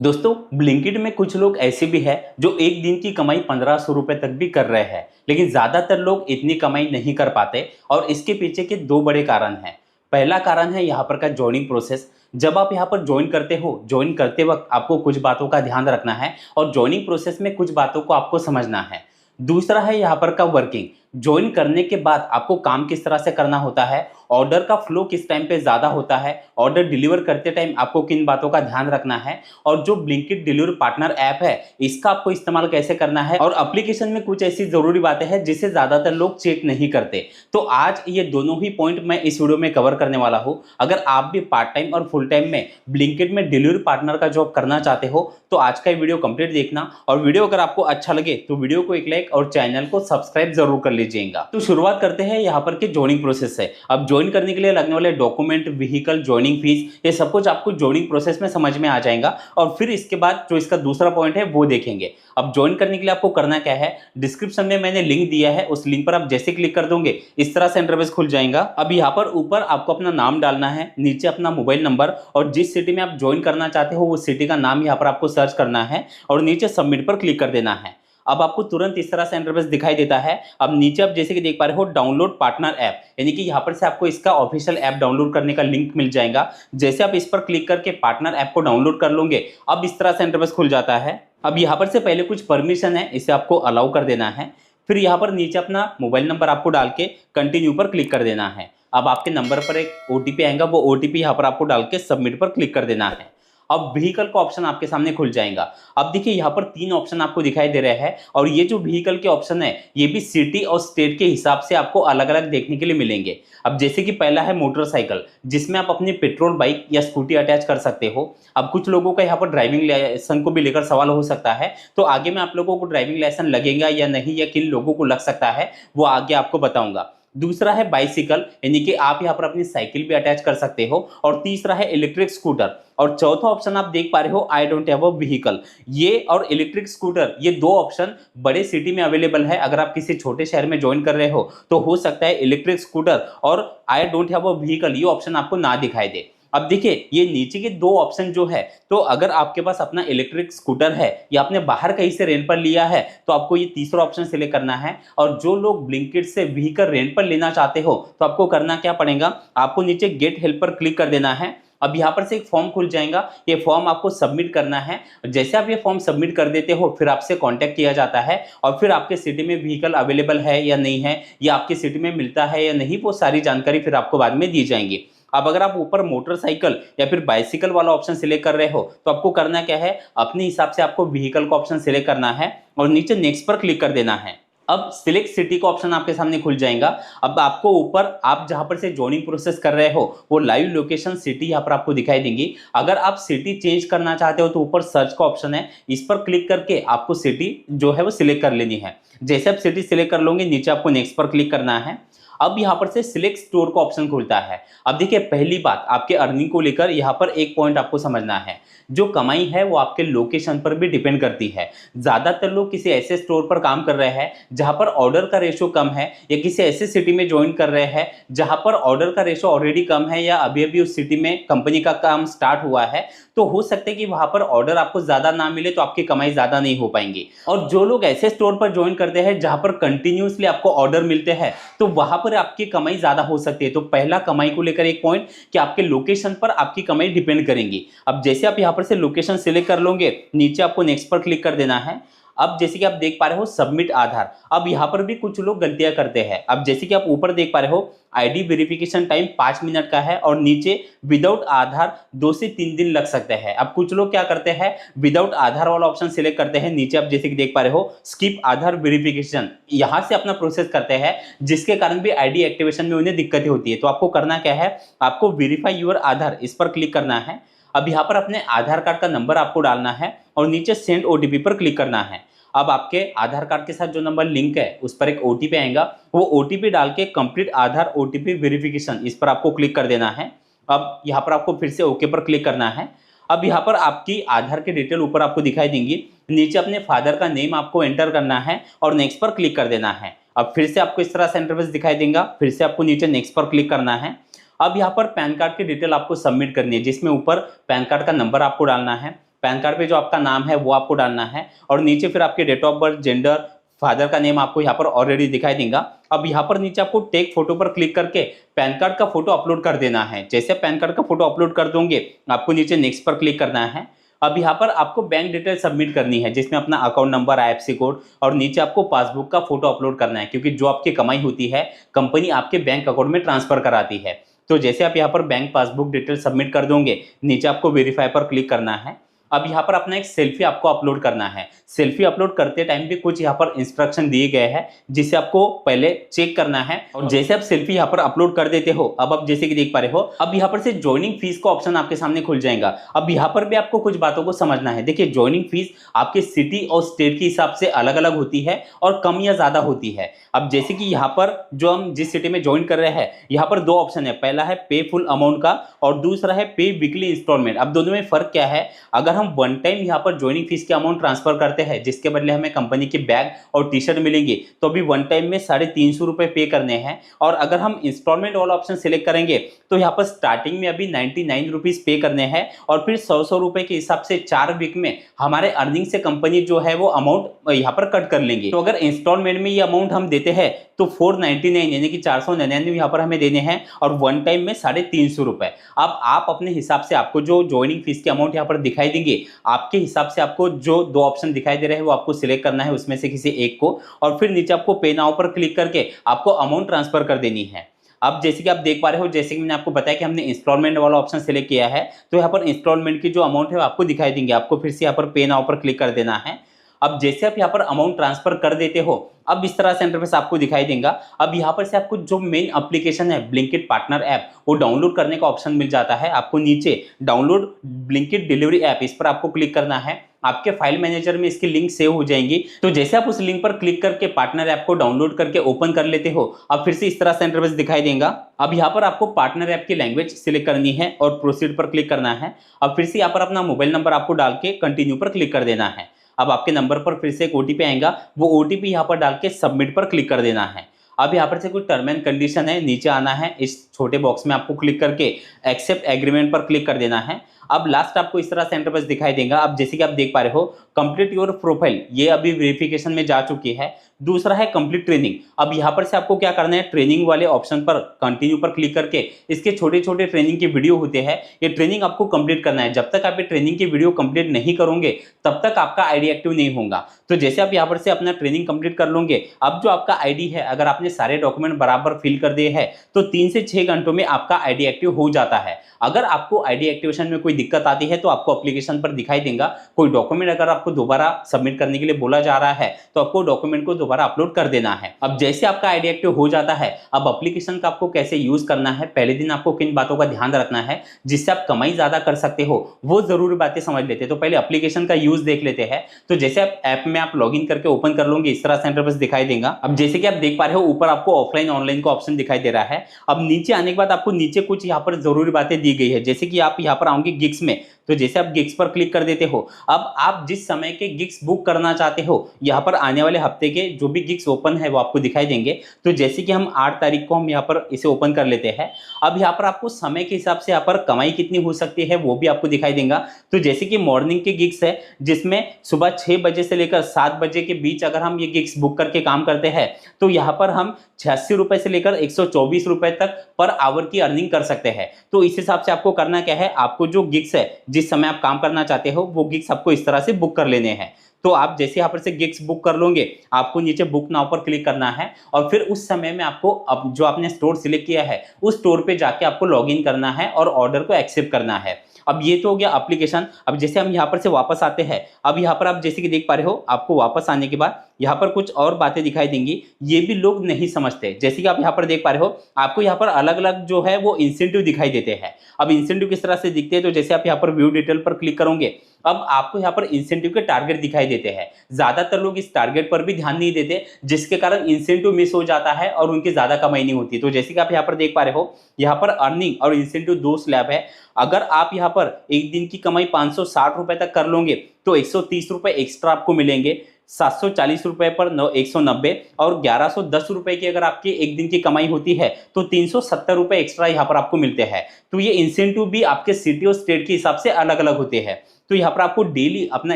दोस्तों, ब्लिंकिट में कुछ लोग ऐसे भी हैं जो एक दिन की कमाई 1500 रुपए तक भी कर रहे हैं। लेकिन ज़्यादातर लोग इतनी कमाई नहीं कर पाते और इसके पीछे के दो बड़े कारण हैं। पहला कारण है यहाँ पर का जॉइनिंग प्रोसेस। जब आप यहाँ पर ज्वाइन करते हो, ज्वाइन करते वक्त आपको कुछ बातों का ध्यान रखना है और ज्वाइनिंग प्रोसेस में कुछ बातों को आपको समझना है। दूसरा है यहाँ पर का वर्किंग। ज्वाइन करने के बाद आपको काम किस तरह से करना होता है, ऑर्डर का फ्लो किस टाइम पे ज़्यादा होता है, ऑर्डर डिलीवर करते टाइम आपको किन बातों का ध्यान रखना है, और जो ब्लिंकिट डिलीवरी पार्टनर ऐप है इसका आपको इस्तेमाल कैसे करना है, और एप्लीकेशन में कुछ ऐसी जरूरी बातें हैं जिसे ज्यादातर लोग चेक नहीं करते। तो आज ये दोनों ही पॉइंट मैं इस वीडियो में कवर करने वाला हूं। अगर आप भी पार्ट टाइम और फुल टाइम में ब्लिंकिट में डिलीवरी पार्टनर का जॉब करना चाहते हो तो आज का वीडियो कंप्लीट देखना, और वीडियो अगर आपको अच्छा लगे तो वीडियो को एक लाइक और चैनल को सब्सक्राइब जरूर कर लीजिएगा। तो शुरुआत करते हैं यहाँ पर के ज्वाइनिंग प्रोसेस से। अब ज्वाइन करने के लिए लगने वाले डॉक्यूमेंट, व्हीकल, ज्वाइनिंग फीस, ये सब कुछ आपको ज्वाइनिंग प्रोसेस में समझ में आ जाएगा। और फिर इसके बाद जो इसका दूसरा पॉइंट है वो देखेंगे। अब ज्वाइन करने के लिए आपको करना क्या है, डिस्क्रिप्शन में मैंने लिंक दिया है, उस लिंक पर आप जैसे क्लिक कर दोगे इस तरह से इंटरफेस खुल जाएगा। अब यहाँ पर ऊपर आपको अपना नाम डालना है, नीचे अपना मोबाइल नंबर, और जिस सिटी में आप ज्वाइन करना चाहते हो वो सिटी का नाम यहाँ पर आपको सर्च करना है और नीचे सबमिट पर क्लिक कर देना है। अब आपको तुरंत इस तरह से इंटरफेस दिखाई देता है। अब नीचे आप जैसे कि देख पा रहे हो डाउनलोड पार्टनर ऐप, यानी कि यहाँ पर से आपको इसका ऑफिशियल ऐप डाउनलोड करने का लिंक मिल जाएगा। जैसे आप इस पर क्लिक करके पार्टनर ऐप को डाउनलोड कर लोगे, अब इस तरह से इंटरफेस खुल जाता है। अब यहाँ पर से पहले कुछ परमिशन है, इसे आपको अलाउ कर देना है। फिर यहाँ पर नीचे अपना मोबाइल नंबर आपको डाल के कंटिन्यू पर क्लिक कर देना है। अब आपके नंबर पर एक ओटीपी आएगा, वो ओटीपी यहाँ पर आपको डाल के सबमिट पर क्लिक कर देना है। अब व्हीकल का ऑप्शन आपके सामने खुल जाएगा। अब देखिए यहाँ पर तीन ऑप्शन आपको दिखाई दे रहे हैं, और ये जो व्हीकल के ऑप्शन है ये भी सिटी और स्टेट के हिसाब से आपको अलग अलग देखने के लिए मिलेंगे। अब जैसे कि पहला है मोटरसाइकिल, जिसमें आप अपनी पेट्रोल बाइक या स्कूटी अटैच कर सकते हो। अब कुछ लोगों का यहाँ पर ड्राइविंग लाइसेंस को भी लेकर सवाल हो सकता है, तो आगे मैं आप लोगों को ड्राइविंग लाइसेंस लगेगा या नहीं, या किन लोगों को लग सकता है, वो आगे आपको बताऊंगा। दूसरा है बाइसिकल, यानी कि आप यहाँ पर अपनी साइकिल भी अटैच कर सकते हो। और तीसरा है इलेक्ट्रिक स्कूटर। और चौथा ऑप्शन आप देख पा रहे हो I don't have a vehicle. ये और इलेक्ट्रिक स्कूटर, ये दो ऑप्शन बड़े सिटी में अवेलेबल है। अगर आप किसी छोटे शहर में ज्वाइन कर रहे हो तो हो सकता है इलेक्ट्रिक स्कूटर और I don't have a vehicle ये ऑप्शन आपको ना दिखाई दे। अब देखिए ये नीचे के दो ऑप्शन जो है, तो अगर आपके पास अपना इलेक्ट्रिक स्कूटर है या आपने बाहर कहीं से रेंट पर लिया है तो आपको ये तीसरा ऑप्शन सिलेक्ट करना है। और जो लोग ब्लिंकिट से व्हीकल रेंट पर लेना चाहते हो तो आपको करना क्या पड़ेगा, आपको नीचे गेट हेल्प पर क्लिक कर देना है। अब यहाँ पर से एक फॉर्म खुल जाएगा, ये फॉर्म आपको सबमिट करना है। जैसे आप ये फॉर्म सबमिट कर देते हो फिर आपसे कांटेक्ट किया जाता है, और फिर आपके सिटी में व्हीकल अवेलेबल है या नहीं है, या आपकी सिटी में मिलता है या नहीं, वो सारी जानकारी फिर आपको बाद में दी जाएंगी। अब अगर आप ऊपर मोटरसाइकिल या फिर बाइसिकल वाला ऑप्शन सिलेक्ट कर रहे हो तो आपको करना क्या है, अपने हिसाब से आपको व्हीकल का ऑप्शन सिलेक्ट करना है और नीचे नेक्स्ट पर क्लिक कर देना है। अब सिलेक्ट सिटी का ऑप्शन आपके सामने खुल जाएगा। अब आपको ऊपर आप जहां पर से ज्वाइनिंग प्रोसेस कर रहे हो वो लाइव लोकेशन सिटी यहाँ पर आपको दिखाई देंगी। अगर आप सिटी चेंज करना चाहते हो तो ऊपर सर्च का ऑप्शन है, इस पर क्लिक करके आपको सिटी जो है वो सिलेक्ट कर लेनी है। जैसे आप सिटी सिलेक्ट कर लोगे नीचे आपको नेक्स्ट पर क्लिक करना है। अब यहाँ पर से सिलेक्ट स्टोर का ऑप्शन खुलता है। अब देखिए पहली बात, आपके अर्निंग को लेकर यहाँ पर एक पॉइंट आपको समझना है, जो कमाई है वो आपके लोकेशन पर भी डिपेंड करती है। ज्यादातर लोग किसी ऐसे स्टोर पर काम कर रहे हैं जहां पर ऑर्डर का रेशो कम है, या किसी ऐसे सिटी में ज्वाइन कर रहे हैं जहां पर ऑर्डर का रेशो ऑलरेडी कम है, या अभी अभी उस सिटी में कंपनी का काम स्टार्ट हुआ है। तो हो सकता है कि वहां पर ऑर्डर आपको ज्यादा ना मिले तो आपकी कमाई ज्यादा नहीं हो पाएंगी। और जो लोग ऐसे स्टोर पर ज्वाइन करते हैं जहां पर कंटिन्यूसली आपको ऑर्डर मिलते हैं तो वहां पर आपकी कमाई ज्यादा हो सकती है। तो पहला कमाई को लेकर एक पॉइंट कि आपके लोकेशन पर आपकी कमाई डिपेंड करेंगी। अब जैसे आप यहाँ पर से लोकेशन सिलेक्ट कर लोगे नीचे आपको नेक्स्ट पर क्लिक कर देना है। अब जैसे कि आप देख पा रहे हो सबमिट आधार, अब यहाँ पर भी कुछ लोग गलतियां करते हैं। अब जैसे कि आप ऊपर देख पा रहे हो आईडी वेरिफिकेशन टाइम 5 मिनट का है, और नीचे विदाउट आधार 2 से 3 दिन लग सकते हैं। अब कुछ लोग क्या करते हैं, विदाउट आधार वाला ऑप्शन सिलेक्ट करते हैं, नीचे आप जैसे कि देख पा रहे हो स्किप आधार वेरिफिकेशन, यहाँ से अपना प्रोसेस करते हैं, जिसके कारण भी आईडी एक्टिवेशन में उन्हें दिक्कतें होती है। तो आपको करना क्या है, आपको वेरीफाई योर आधार इस पर क्लिक करना है। अब यहाँ पर अपने आधार कार्ड का नंबर आपको डालना है और नीचे सेंड ओटीपी पर क्लिक करना है। अब आपके आधार कार्ड के साथ जो नंबर लिंक है उस पर एक ओटीपी आएगा, वो ओटीपी डाल के कंप्लीट आधार ओटीपी वेरिफिकेशन इस पर आपको क्लिक कर देना है। अब यहाँ पर आपको फिर से ओके पर क्लिक करना है। अब यहाँ पर आपकी आधार की डिटेल ऊपर आपको दिखाई देंगी, नीचे अपने फादर का नेम आपको एंटर करना है और नेक्स्ट पर क्लिक कर देना है। अब फिर से आपको इस तरह से इंटरफेस दिखाई देगा, फिर से आपको नीचे नेक्स्ट पर क्लिक करना है। अब यहाँ पर पैन कार्ड की डिटेल आपको सबमिट करनी है, जिसमें ऊपर पैन कार्ड का नंबर आपको डालना है, पैन कार्ड पे जो आपका नाम है वो आपको डालना है और नीचे फिर आपके date of birth, gender, father का नेम आपको यहाँ पर ऑलरेडी दिखाई देगा। अब यहाँ पर नीचे आपको टेक फोटो पर क्लिक करके पैन कार्ड का फोटो अपलोड कर देना है। जैसे पैन कार्ड का फोटो अपलोड कर दोगे आपको नीचे नेक्स्ट पर क्लिक करना है। अब यहाँ पर आपको बैंक डिटेल सबमिट करनी है जिसमें अपना अकाउंट नंबर, आईएफएससी कोड और नीचे आपको पासबुक का फोटो अपलोड करना है, क्योंकि जो आपकी कमाई होती है कंपनी आपके बैंक अकाउंट में ट्रांसफर कराती है। तो जैसे आप यहाँ पर बैंक पासबुक डिटेल सबमिट कर दोगे नीचे आपको वेरीफाई पर क्लिक करना है। अब यहाँ पर अपना एक सेल्फी आपको अपलोड करना है। सेल्फी अपलोड करते टाइम भी कुछ यहाँ पर इंस्ट्रक्शन दिए गए हैं जिसे आपको पहले चेक करना है। और जैसे आप सेल्फी यहाँ पर अपलोड कर देते हो, अब आप जैसे कि देख पा रहे हो, अब यहाँ पर से ज्वाइनिंग फीस का ऑप्शन आपके सामने खुल जाएगा। अब यहाँ पर भी आपको कुछ बातों को समझना है। देखिए, ज्वाइनिंग फीस आपके सिटी और स्टेट के हिसाब से अलग अलग होती है और कम या ज्यादा होती है। अब जैसे कि यहाँ पर जो हम जिस सिटी में ज्वाइन कर रहे हैं, यहाँ पर दो ऑप्शन है। पहला है पे फुल अमाउंट का और दूसरा है पे वीकली इंस्टॉलमेंट। अब दोनों में फर्क क्या है? अगर हम वन टाइम यहाँ पर ज्वाइनिंग फीस के अमाउंट ट्रांसफर करते हैं जिसके बदले हमें कंपनी के बैग और टी शर्ट मिलेंगे, तो अभी वन टाइम में 350 रुपए पे करने हैं। और अगर हम इंस्टॉलमेंट वाला ऑप्शन सिलेक्ट करेंगे तो यहाँ पर स्टार्टिंग में अभी 99 रुपीज पे करने हैं और फिर 100 रुपए के हिसाब से 4 वीक में हमारे अर्निंग से कंपनी जो है वो अमाउंट यहाँ पर कट कर लेंगे। तो अगर इंस्टॉलमेंट में ये अमाउंट हम देते हैं तो 499 यानी कि 499 यहाँ पर हमें देने हैं और वन टाइम में 350 रुपए। अब आप अपने हिसाब से आपको जो ज्वाइनिंग फीस के अमाउंट यहाँ पर दिखाई देंगे, आपके हिसाब से आपको जो दो ऑप्शन दिखाई दे रहे हैं वो आपको सिलेक्ट करना है उसमें से किसी एक को, और फिर नीचे आपको पे नाउ पर क्लिक करके आपको अमाउंट ट्रांसफर कर देनी है। अब जैसे कि आप देख पा रहे हो, जैसे कि मैंने आपको बताया कि हमने इंस्टॉलमेंट वाला ऑप्शन सिलेक्ट किया है, तो यहाँ पर इंस्टॉलमेंट की जो अमाउंट है आपको दिखाई देंगे। आपको फिर से यहाँ पर पे नाउ पर क्लिक कर देना है। अब जैसे आप यहाँ पर अमाउंट ट्रांसफर कर देते हो, अब इस तरह से इंटरफेस आपको दिखाई देगा। अब यहाँ पर से आपको जो मेन एप्लीकेशन है ब्लिंकिट पार्टनर ऐप, वो डाउनलोड करने का ऑप्शन मिल जाता है। आपको नीचे डाउनलोड ब्लिंकिट डिलीवरी ऐप, इस पर आपको क्लिक करना है। आपके फाइल मैनेजर में इसकी लिंक सेव हो जाएंगी। तो जैसे आप उस लिंक पर क्लिक करके पार्टनर ऐप को डाउनलोड करके ओपन कर लेते हो, अब फिर से इस तरह से इंटरफेस दिखाई देगा। अब यहाँ पर आपको पार्टनर ऐप की लैंग्वेज सिलेक्ट करनी है और प्रोसीड पर क्लिक करना है। अब फिर से यहाँ पर अपना मोबाइल नंबर आपको डाल के कंटिन्यू पर क्लिक कर देना है। अब आपके नंबर पर फिर से एक ओटीपी आएगा, वो ओटीपी यहाँ पर डाल के सबमिट पर क्लिक कर देना है। अब यहाँ पर से कुछ टर्म एंड कंडीशन है, नीचे आना है, इस छोटे बॉक्स में आपको क्लिक करके एक्सेप्ट एग्रीमेंट पर क्लिक कर देना है। अब लास्ट आपको इस तरह से इंटरफेस दिखाई देगा। अब जैसे कि आप देख पा रहे हो, कंप्लीट योर प्रोफाइल, ये अभी वेरिफिकेशन में जा चुकी है। दूसरा है कंप्लीट ट्रेनिंग। अब यहाँ पर से आपको क्या करना है, ट्रेनिंग वाले ऑप्शन पर कंटिन्यू पर क्लिक करके इसके छोटे छोटे ट्रेनिंग के वीडियो होते हैं, ये ट्रेनिंग आपको कंप्लीट करना है। जब तक आप ये ट्रेनिंग के वीडियो कंप्लीट नहीं करोगे तब तक आपका आईडी एक्टिव नहीं होगा। तो जैसे आप यहाँ पर से अपना ट्रेनिंग कंप्लीट कर लोगे, अब जो आपका आईडी है, अगर आपने सारे डॉक्यूमेंट बराबर फिल कर दिए हैं तो 3 से 6 घंटों में आपका आईडी एक्टिव हो जाता है। अगर आपको आईडी एक्टिवेशन में कोई दिक्कत आती है तो आपको एप्लीकेशन पर दिखाई देगा। कोई डॉक्यूमेंट अगर आपको दोबारा सबमिट करने के लिए बोला जा रहा है तो आपको डॉक्यूमेंट को दोबारा अपलोड कर देना है। अब जैसे आपका आईडी एक्टिव हो जाता है, अब एप्लीकेशन का आपको कैसे यूज करना है, पहले दिन आपको किन बातों का ध्यान रखना है जिससे आप कमाई ज्यादा कर सकते हो, वो जरूरी बातें समझ लेते हैं। तो पहले एप्लीकेशन का यूज देख लेते हैं। तो जैसे आप ऐप में आप लॉगिन करके ओपन कर लोगे, इस तरह से इंटरफेस दिखाई देगा। अब जैसे कि आप देख पा रहे हो, ऊपर आपको ऑफलाइन ऑनलाइन का ऑप्शन दिखाई दे रहा है। अब नीचे आने के बाद आपको नीचे कुछ यहाँ पर जरूरी बातें दी गई है, जैसे कि आप यहाँ पर आओगे गिग्स में, तो जैसे आप गिग्स पर क्लिक कर देते हो, अब आप जिस समय के गिग्स बुक करना चाहते हो, यहाँ पर आने वाले हफ्ते के जो भी गिग्स ओपन है वो आपको दिखाई देंगे। तो जैसे कि हम 8 तारीख को हम यहाँ पर इसे ओपन कर लेते हैं। अब यहाँ पर आपको समय के हिसाब से यहाँ पर कमाई कितनी हो सकती है वो भी आपको दिखाई देगा। तो जैसे कि मॉर्निंग के गिग्स है जिसमें सुबह 6 बजे से लेकर 7 बजे के बीच अगर हम ये गिग्स बुक करके काम करते हैं तो यहाँ पर हम 86 रुपए से लेकर 124 रुपए तक पर आवर की अर्निंग कर सकते हैं। तो इस हिसाब से आपको करना क्या है, आपको जो गिग्स है जिस समय आप काम करना चाहते हो वो गिग्स आपको इस तरह से बुक कर लेने हैं। तो आप जैसे यहाँ पर से गिग्स बुक कर लोगे, आपको नीचे बुक नाउ पर क्लिक करना है और फिर उस समय में आपको अब जो आपने स्टोर सिलेक्ट किया है उस स्टोर पे जाके आपको लॉगिन करना है और ऑर्डर को एक्सेप्ट करना है। अब ये तो हो गया एप्लीकेशन। अब जैसे हम यहाँ पर से वापस आते हैं, अब यहाँ पर आप जैसे कि देख पा रहे हो, आपको वापस आने के बाद यहाँ पर कुछ और बातें दिखाई देंगी, ये भी लोग नहीं समझते। जैसे कि आप यहाँ पर देख पा रहे हो, आपको यहाँ पर अलग अलग जो है वो इंसेंटिव दिखाई देते हैं। अब इंसेंटिव किस तरह से दिखते हैं, तो जैसे आप यहाँ पर व्यू डिटेल पर क्लिक करोगे, अब आपको यहाँ पर इंसेंटिव के टारगेट दिखाई देते हैं। ज्यादातर लोग इस टारगेट पर भी ध्यान नहीं देते, जिसके कारण इंसेंटिव मिस हो जाता है और उनकी ज्यादा कमाई नहीं होती। तो जैसे कि आप यहाँ पर देख पा रहे हो, यहाँ पर अर्निंग और इंसेंटिव 2 स्लैब है। अगर आप यहाँ पर एक दिन की कमाई 560 रुपए तक कर लोगे तो 130 रुपए एक्स्ट्रा आपको मिलेंगे। 740 रुपए पर 190 और 1110 रुपए की अगर आपकी एक दिन की कमाई होती है तो 370 रुपए एक्स्ट्रा यहाँ पर आपको मिलते हैं। तो ये इंसेंटिव भी आपके सिटी और स्टेट के हिसाब से अलग अलग होते हैं। तो यहाँ पर आपको डेली अपना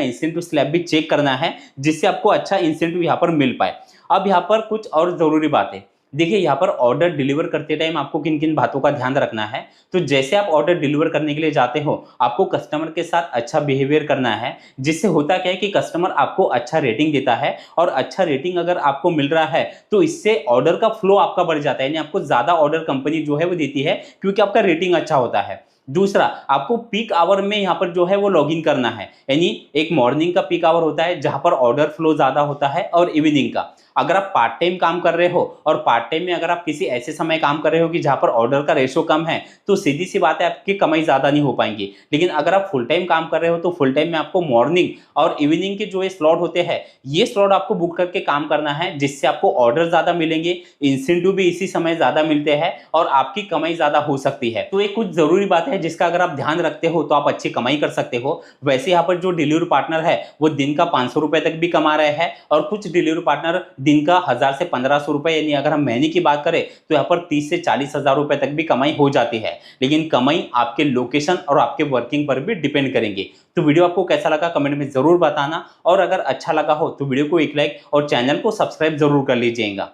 इंसेंटिव स्लैब भी चेक करना है जिससे आपको अच्छा इंसेंटिव यहाँ पर मिल पाए। अब यहाँ पर कुछ और जरूरी बातें देखिए, यहाँ पर ऑर्डर डिलीवर करते टाइम आपको किन किन बातों का ध्यान रखना है। तो जैसे आप ऑर्डर डिलीवर करने के लिए जाते हो आपको कस्टमर के साथ अच्छा बिहेवियर करना है, जिससे होता क्या है कि कस्टमर आपको अच्छा रेटिंग देता है और अच्छा रेटिंग अगर आपको मिल रहा है तो इससे ऑर्डर का फ्लो आपका बढ़ जाता है, यानी आपको ज्यादा ऑर्डर कंपनी जो है वो देती है क्योंकि आपका रेटिंग अच्छा होता है। दूसरा, आपको पीक आवर में यहाँ पर जो है वो लॉगिन करना है, यानी एक मॉर्निंग का पीक आवर होता है जहां पर ऑर्डर फ्लो ज्यादा होता है और इवनिंग का। अगर आप पार्ट टाइम काम कर रहे हो और पार्ट टाइम में अगर आप किसी ऐसे समय काम कर रहे हो कि जहां पर ऑर्डर का रेशो कम है तो सीधी सी बात है आपकी कमाई ज्यादा नहीं हो पाएंगी। लेकिन अगर आप फुल टाइम काम कर रहे हो तो फुल टाइम में आपको मॉर्निंग और इवनिंग के जो ये स्लॉट होते हैं ये स्लॉट आपको बुक करके काम करना है, जिससे आपको ऑर्डर ज्यादा मिलेंगे, इंसेंटिव भी इसी समय ज्यादा मिलते हैं और आपकी कमाई ज्यादा हो सकती है। तो ये कुछ जरूरी बात है जिसका अगर आप ध्यान रखते हो तो आप अच्छी कमाई कर सकते हो। वैसे यहाँ पर जो डिलीवरी पार्टनर है वो दिन का 500 रुपए तक भी कमा रहे हैं और कुछ डिलीवरी पार्टनर दिन का 1000 से 1500 रुपए, यानी अगर हम महीने की बात करें तो यहाँ पर 30 से 40 हजार रुपए तक भी कमाई हो जाती है। लेकिन कमाई आपके लोकेशन और आपके वर्किंग पर भी डिपेंड करेंगे। तो वीडियो आपको कैसा लगा कमेंट में जरूर बताना और अगर अच्छा लगा हो तो वीडियो को एक लाइक और चैनल को सब्सक्राइब जरूर कर लीजिएगा।